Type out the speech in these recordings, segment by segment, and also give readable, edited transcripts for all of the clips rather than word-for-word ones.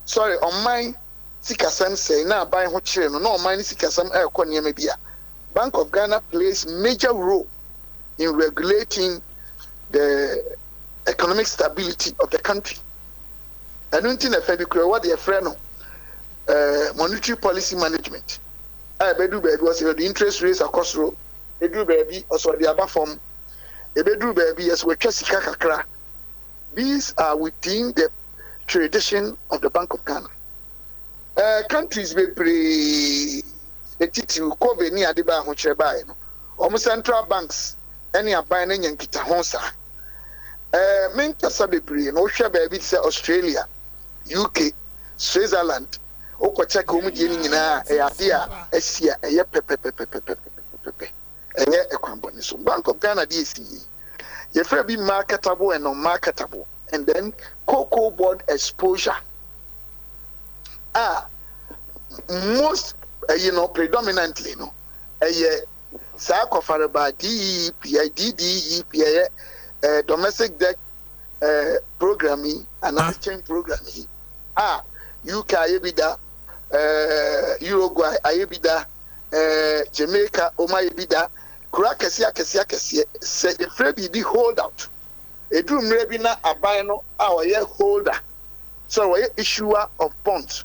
sorry on mine sikasam say na buy ho kire no on mine sikasam e ko niam bia Bank of Ghana plays major role in regulating the economic stability of the country. I don't think what they friend monetary policy management. I bedu baby was the interest rates across road. Edu baby also the other form. Ebedu baby as we sika kakra. These are within the tradition of the Bank of Ghana. Countries be pre etitu kobe ni adeba ho chireba no. Omo central banks any aban na nyankita ho sa. Men kasa be pre no hwe baby say Australia, UK, Switzerland. Oko check omu die ni nyina ade a asia eye pepepepepepepepe. Enye ekwamboni so Bank of Ghana DSE. You feel be marketable and non-marketable, and then cocoa board exposure. Most predominantly, DDEP, domestic debt programming and exchange programming. UK ayebida, Uruguay ayebida, Jamaica omayebida. Kurakesia say the free be hold out. A dream rebina abino our year holder. So we issuer of bonds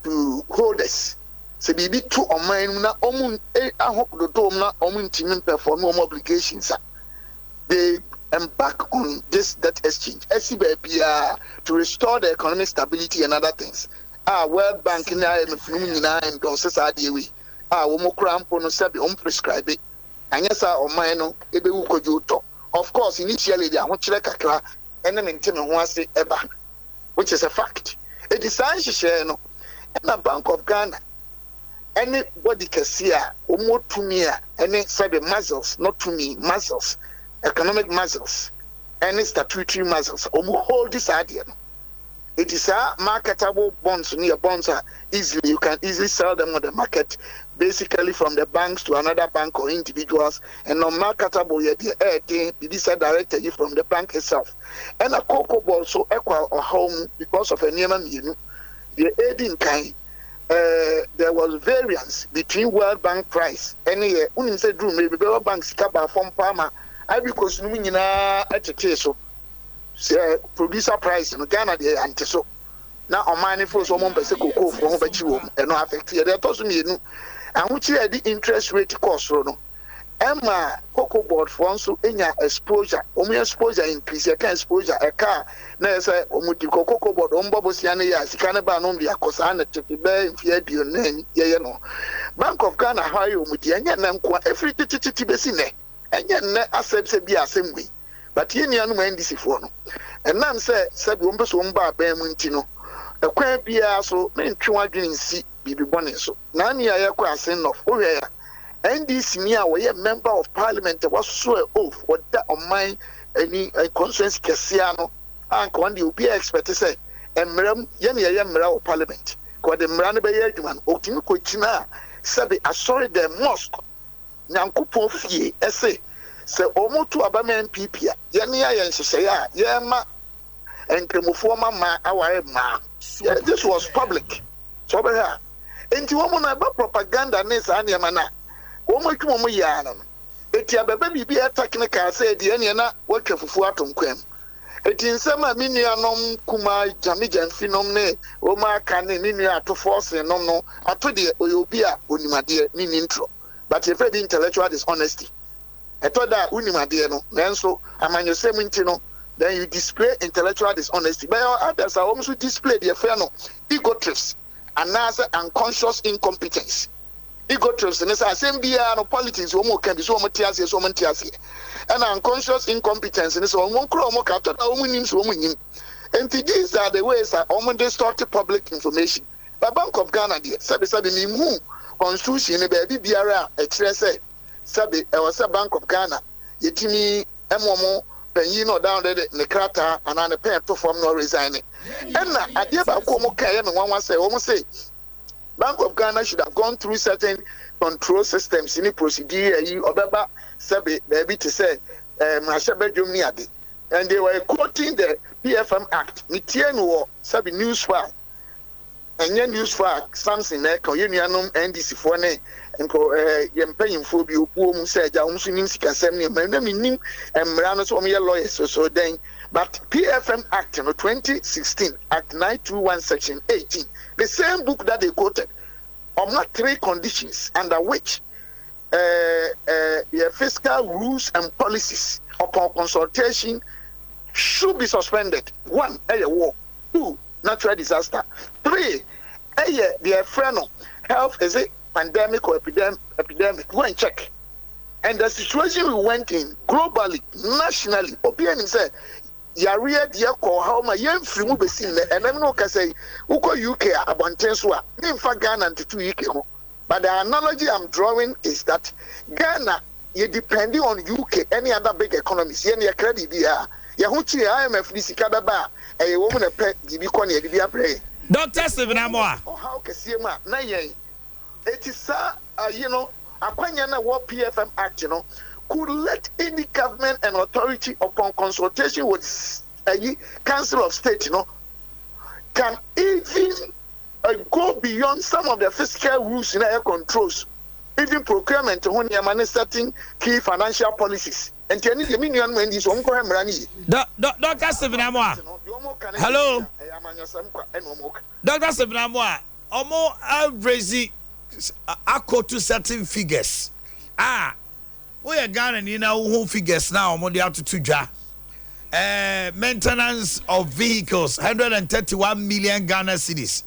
to holders. So be two or mine na omun I hope the dome na omun team perform obligations. They embark on this debt exchange. SCBPR to restore the economic stability and other things. World Bank in and doses are the way. Womo crampo no sabi prescribe it. Anyasa o mine ebe ukojuto. Of course, initially they are kakra and then maintain once eba, which is a fact. It is share no and a Bank of Ghana. Anybody can see more to me, any said muscles, not to me, muscles, economic muscles, any statutory muscles, hold this idea. It is a marketable bonds near bonds are easily you can easily sell them on the market, basically from the banks to another bank or individuals, and non-marketable you directed you from the bank itself. And a cocoa ball so equal or home because of a Neiman the aiding kind. There was variance between World Bank price. Any said room maybe World Bank's cover from Palmer. I because Numina at a case producer price in Ghana de ante so na o man for so mo pese kokoo for ho bachi wo e no affect e dey to so me nu and which the interest rate cost no emma cocoa board for so enya exposure exposure increase e can exposure e ka na say di cocoa board mbobo sia na ya sika na ba no bi akosa na tete be mfi adio na ye no Bank of Ghana how you di enya na nko every titi be si ne enya na asem bi asem we. But you know NDC for no. And now said we want to buy Bemintino. A quaint beer so many 200 see Bibi Bonnet so. Nani I acquire of Orea. NDC near where a member of parliament was so off what that on my any conscience Cassiano and Condi will be expected to say and Mram Yamira of parliament. Quite the Mrana Bayman, Otim Cochina, Sabi, I sorry the mosque. Nankupo fee, essay. So almost to Abaman Pipia, Yania and Sisaya, Yama and Kremofoma ma our ma. This was public. So here. Into woman about propaganda ness and Yamana. Woman to Momo Yanam. Etia baby be a technical said the Eniana work for Fuatum Quem. It in some minianom kuma jamijan phenomene, Oma can minia to force and no, I told you, Oyobia, Unimadia, mean intro. But if the intellectual dishonesty. I thought that Unimadeno, then so among your sementino, then you display intellectual dishonesty. But others are also display the affair no ego trips and another unconscious incompetence. Ego trips and it's a same beer no politics, homo can be so much and unconscious incompetence and it's on one chromo captain, and these are the ways that almost distorted public information. But Bank of Ghana, dear, Sabi who constitution a baby biara a trese. Sabi, I was a Bank of Ghana. Yetimi, Emomo, Penino down there, the Krata, and on the pen perform no resigning. And I did about Komo Kayam and one say, almost say, Bank of Ghana should have gone through certain control systems in the procedure. You Obaba Sabi, baby to say, Mashabe and they were quoting the PFM Act. Mitian war, Sabi news file. enye news for something na ka unianum NDC for ne nko yempanyimfo bi opuo mu se ja umsu nim sikasem ne na minim emra no so me lawyers so then but PFM Act no 2016 Act 921 Section 18 the same book that they quoted not 3 conditions under which fiscal rules and policies upon consultation should be suspended. 1, a war. 2, natural disaster. 3, the friend health is it pandemic or epidemic. Go and check. And the situation we went in globally, nationally, opinion said, Yaria dear call how my young free move seen and I'm not can say Uko UK about Tenswa, in fact Ghana and 2 UK. But the analogy I'm drawing is that Ghana, you depending on UK, any other big economies, any credit here. Yahuchi IMF this Kadaba, a woman a pet, the Biconi, the Biapre. Dr. Stephen Amoa. Oh, how can see ma? Nay, it is, you know, Apanyana War PFM Act, you know, could let any government and authority upon consultation with a Council of State, you know, can even go beyond some of the fiscal rules in air controls, even procurement when you are setting key financial policies. And Dr. Stephen Amoa. Hello. Dr. Stephen Amoa. Omo average to certain figures. We are Ghana in our figures now. Omo they have to tuja. Maintenance of vehicles, 131 million Ghana cedis.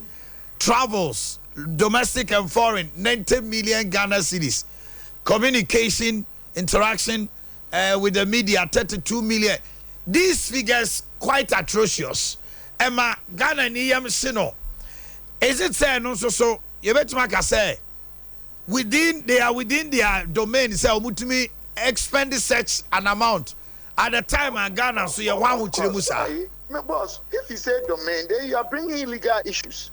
Travels, domestic and foreign, 90 million Ghana cedis. Communication, interaction with the media, 32 million. These figures quite atrocious. Emma Ghana niyam sino. Is it say no so? You bet maka say they are within their domain. Say omutumi expend such an amount at the time and Ghana so you want to musa. My boss, if you say domain, then you are bringing legal issues.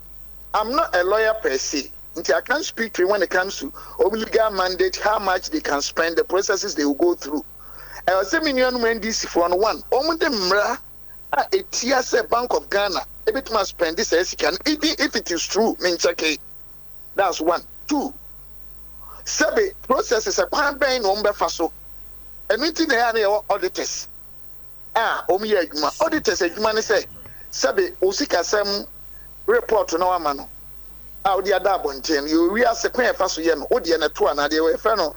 I'm not a lawyer per se. I can't speak to you when it comes to legal mandate, how much they can spend, the processes they will go through. I was saying, NDC for one. A TSA Bank of Ghana, a bit must spend this as can, even if it is true, that's 1. 2. Sabe processes a pan being on Befaso. And meeting the area auditors. Auditors, a human say, Sabe, Usika Sam report to no man. Out the other bontain, you real second faso yen, Odiana Tuana, they were fellow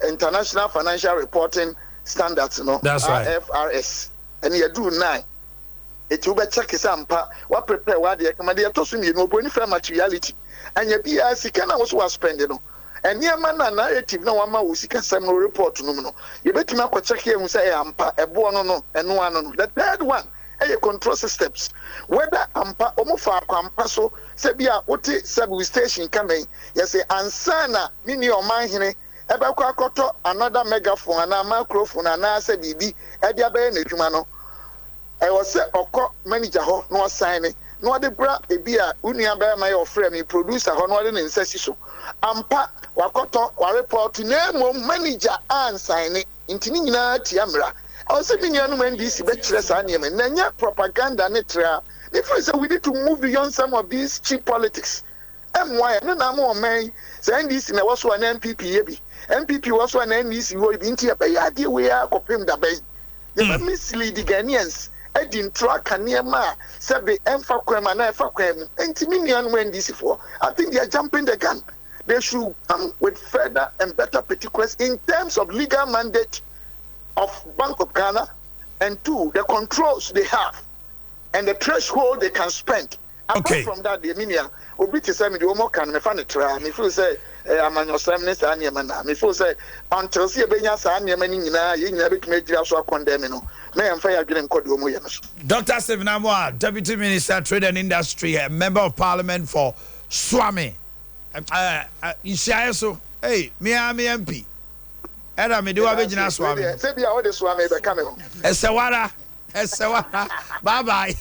International Financial Reporting Standards, no, that's right. IFRS. And you do 9. It will be check SOMPA, what prepare what they command to swim, you know, bonifair materiality. And your BRC can also spend it. And near man and narrative, no one will seek a similar report to no. You better not check here and say, Ampa, a bono, and no one. The third one, a control systems. Whether Ampa, Omofa, Pampaso, Sebia, Oti, Sabu station coming, yes, Ansana, Mini or Mahine. Ebekwa koto another megaphone and a microphone and I said BB Ediabe Nejumano. I was say oko manager ho no sign no de bra ebia unia be my ofre me producer ho no de nsesi so ampa wakoto wa report na mom manager an sign intini nyina tiamra I was say binia no NDC be kire sa na me nanya propaganda ne tra if we need to move beyond some of these cheap politics. Why no na mo man say NDC na was one MPP yebi MPP was one NDC who into a idea we are copying the bay. The mislead the Ghanaians. I didn't track a near ma, said the Emfa Crem and Alpha Crem, and Timinian when this for. I think they are jumping the gun. They should come with further and better particulars in terms of legal mandate of Bank of Ghana, and 2, the controls they have and the threshold they can spend. Apart from that, the media will be to say me the Omo can me fan try. Me feel say I'm an Osman sa niam na. Me feel say until see benya sa niam ni nyina ye nyina betumi agira so condemn no. Me am fa ya dwene nkodi Omo ye no. Dr. Stephen Amoa, Deputy Minister Trade and Industry, a Member of Parliament for Swami. So, hey, me am MP. Era me do abegina Swami. Say bia all the Swami be come ho. Esewara Bye bye.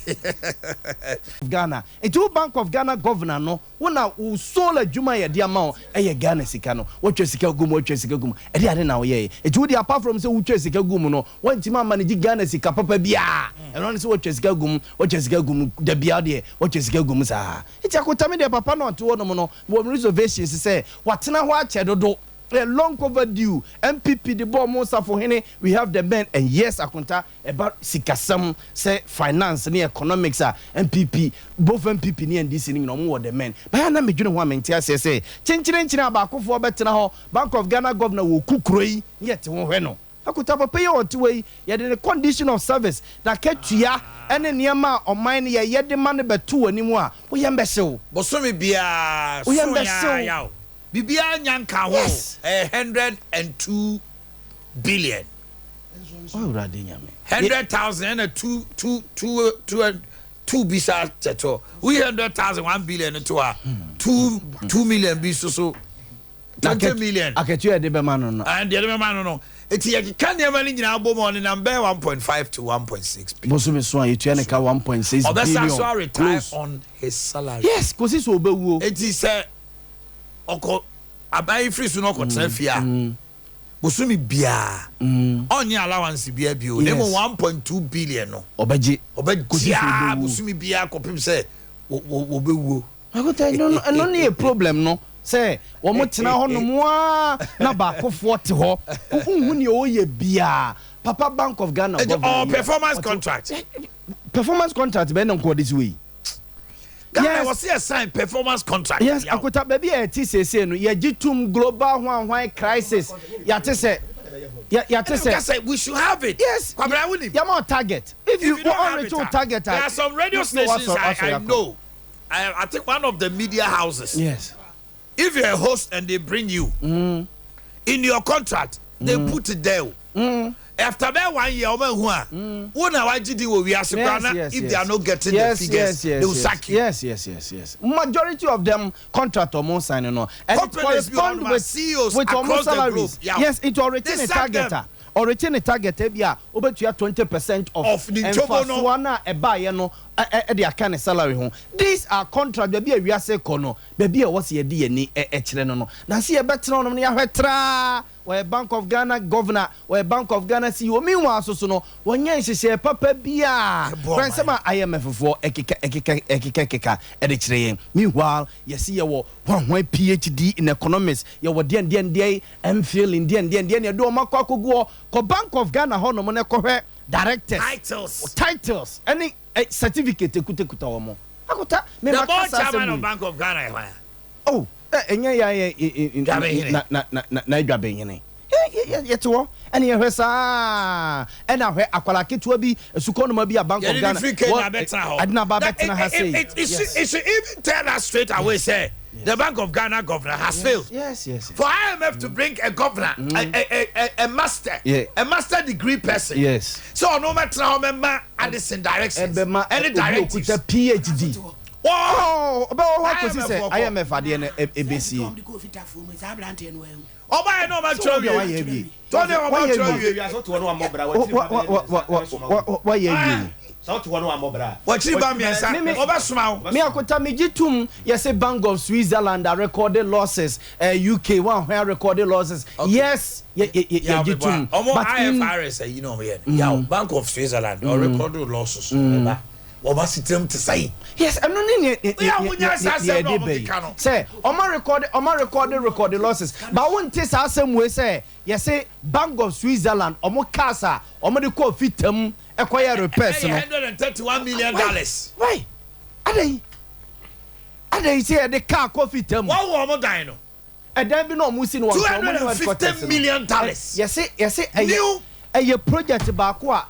Ghana. It will Bank of Ghana governor no. Wona u sola juma ya dia ma Ghana sika no. What you sika gum, what you sika gum. E dia na ye. It would apart from say what you sika gum no. One tima manage Ghana sika papa bia. And only say what you sika gum, what you sika gum de bia de, what you sika gum sa. It's akota me de papa no to no. Wo reservations say what na ho ache dodo. Long overdue. MPP the ball most for hene. We have the men and yes, akunta about sikasam say finance ni economics MPP both MPP ni NDC ni no more the men. But na me dwene ho amentia say chenchire ba akofo betena ho Bank of Ghana governor wo kukroi yet ho hwe no. Akunta papa ye otuwe ye the condition of service na ketua ene niema oman ye ye de man betu animu a wo ye mbehyew. Bosomi bia wo ye mbehyew. Bibia nyanka ho 102 billion. Oh, radi nyame. 100,000 and 2 bisa teto. We 100,000 1 billion to 2 million biso so 20 million. Aketu e de be man no. And the other man no. Eti ye kan ye mali nyina bo mo na be 1.5 to 1.6 billion. Boso me so an etu ne ka 1.6 billion. Obesa so retire on his salary. Yes, kosi so obewu. Eti say oko abai free so no ko trafia bosumi bia onye allowance bia bio dem 1.2 billion no obeji bosumi bia kopim say wo bewuo agota no ne problem no say wo mo tena ho no mo na ba kofo te ho unhu ne o ye bia Papa Bank of Ghana performance contract be no ko this way. Yes, was a sign performance contract. Yes, akwata baby e ti sese no ye gitum global hwan crisis. Ya te say we should have it. Yes. You more target. If you want to target, there are some radio stations I know. I think one of the media houses. Yes. If you're a host and they bring you in your contract, they put it there. After that 1 year, if they are not getting the figures, they will sack you. Yes. Majority of them contract almost signing no. And it corresponds with CEOs with across the globe. Yes, it will retain a target. Or retain a target, over to 20% of the Fasuana a buyer no at the kind of salary. These are contract, baby, we are say kono, baby, what's your DNA, no. Now see a better on the where Bank of Ghana governor, where Bank of Ghana CEO, meanwhile, so no, when you say, Papa Bia, Fransama IMF for Ekika, editing. Meanwhile, you see your one PhD in economics, you were DND, MPhil in DND, you do Makako go, Bank of Ghana, Hono, directors, titles, any certificate, the board chairman of Bank of Ghana. Oh. Enya ya na edwabe yene yeto ene ye hwesa ena hwe akwala ketua bi esuko no ma bi Bank of Ghana adina ba betena ha say it should even tell us straight away say the Bank of Ghana governor has failed. Yes. For IMF to bring a governor, a master, a master degree person. Yes. So no matter how many Addison directions, any directives, PhD. Oh, about what was he say? IMF at the end ABC. Oh, I know about Troy. Why you? What you buy me? Me akota me gitum yes Bank of Switzerland recorded losses UK one where recorded losses yes gitum but IFRS you know here yeah Bank of Switzerland or recorded losses to say yes I'm not say recorded losses but one test asem we say yes say Bank of Switzerland omo casa omo de call fitam acquire repairs no $131 million why are they say the car coffee fitam what omo dying no and then be no musi no $250 million yes new a project back what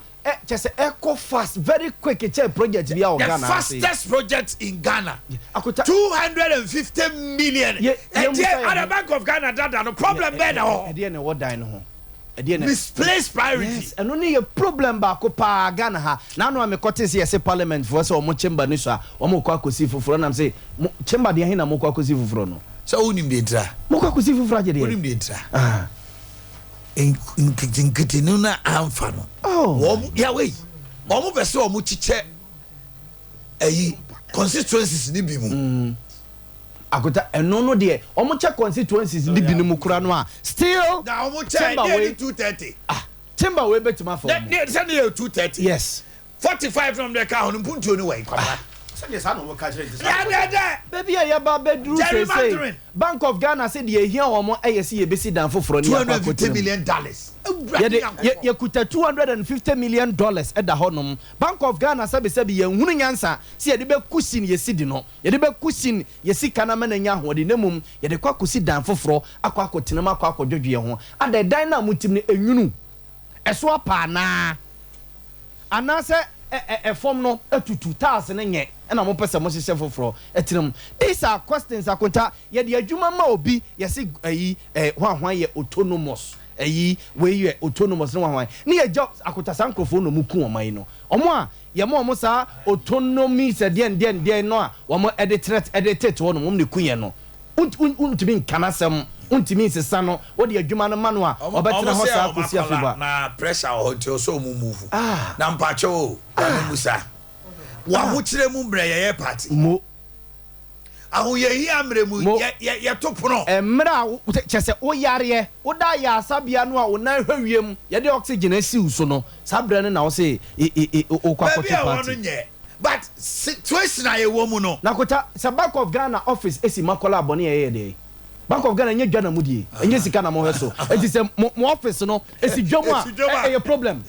just echo fast very quick project we are Ghana. The fastest project in Ghana. 250 million. And the Bank of Ghana that no problem there no. What dying misplaced priority. Yes, and only a problem back pa Ghana ha. Now no am kote say parliament for so mo chamber ni so omo kwa kosi fufuro na say chamber de hin na mo kwa kosi fufuro no. So unim de ntra. Mo kwa kosi fufuro je de. Unim de ntra. In Kitinuna Amfano. Oh, yeah, wait. omo bese omo chiche eyi constituencies ni bi mu akota eno no de omo che constituencies ni bi ni mu kura no a still na omo che nearly 230 timber we betima for nearly 230 yes 45 from the car on punto ni we kwabra Send us no catch it. baby ya ba bedru say Bank of Ghana said ye here omo ayesi ye besi dan foforo ni $250 million ye kuta $250 million eda honom. Bank of Ghana sabi ye hunu nyansa si ye de be kusin ye sidi no ye de be kusin ye sika na menanya ho de nemum ye de kwa kusi dan foforo akwa akotenam akwa akodwodwe ho ada dan na mutim ne enwunu eso apa na anase form no atutu taas ne nye na mo pese mo hye foforo etinam. These are questions akonta ye de adwuma ma obi ye se ayi hwan ye autonomous ayi we ye autonomous no hwan ne ye job akonta sankrofo no muku oman no omo a ye mo sa autonomy se de no a wo edit wo no mo ne kunye no untimi nkanasem untimi sesa no wo de adwuma no ma no a obetena ho sa akosi afiba na pressure o nti so mu move na mpacho o na musa wa ho kire mu mbre ye party mo ahu ye hi amre mu ye to pono emra chese o yare o da ya asabia no a o na hwawiem ye de oxygen asiu so no sabre no na wo se o kwakoto party but situation aye wo mu no nakota sa Bank of Ghana office esi makola abone ye de Bank of Ghana nye dwana mudie enye sika na mo hweso enti se mo office no esi dwomu a e problem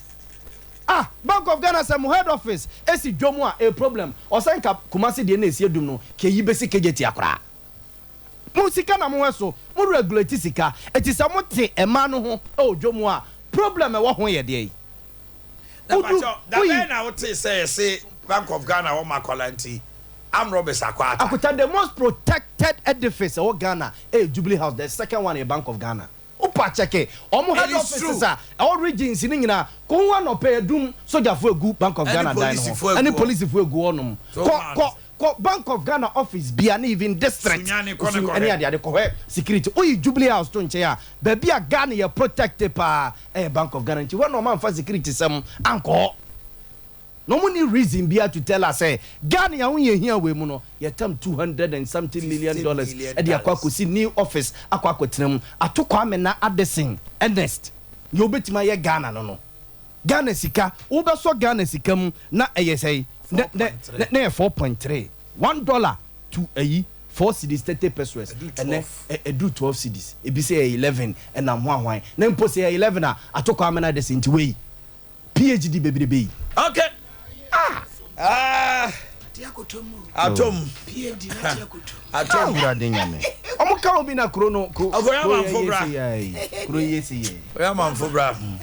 Bank of Ghana say mo head office esi dwomu a e problem osanka Kumasi de na esi edum no ke yi besi kejeti akra mo sika na mo hweso mo regulate sika enti se mo te ema no ho o dwomu a problem e wo ho ye de na what say Bank of Ghana or Makolanti. I'm Robert Sakwata. Akuta the most protected edifice of Ghana, Jubilee House, the second one in Bank of Ghana. Upa cheke. Omo head offices all regions in Ingina. Ko one no pay doom soldier for good Bank of Ghana dine. Any police if we go on ko Bank of Ghana office be an even district. Any other ko security. Oyi Jubilee House to nche baby a Ghana you protected pa Bank of Ghana. Nchi one no man for security some anko. No money reason be to tell us say Ghana ya unye here we mu no ye tam $200 and something million e de akwa ko si new office akwa ko tenam atokwa amena Addison Ernest you betima ye Ghana no Ghana sika wo be so Ghana sika mu na say na 4.3 $1 to 4 cedis 30 pesos and then do 12 cedis e be say 11 and am hwan na mpo say 11 a atokwa amena Addison ti we PhD baby okay atom PhD na tiakoto atom urade nyame omuka obi na krono ko ogoya manfo bra kro yesi ye ogoya manfo bra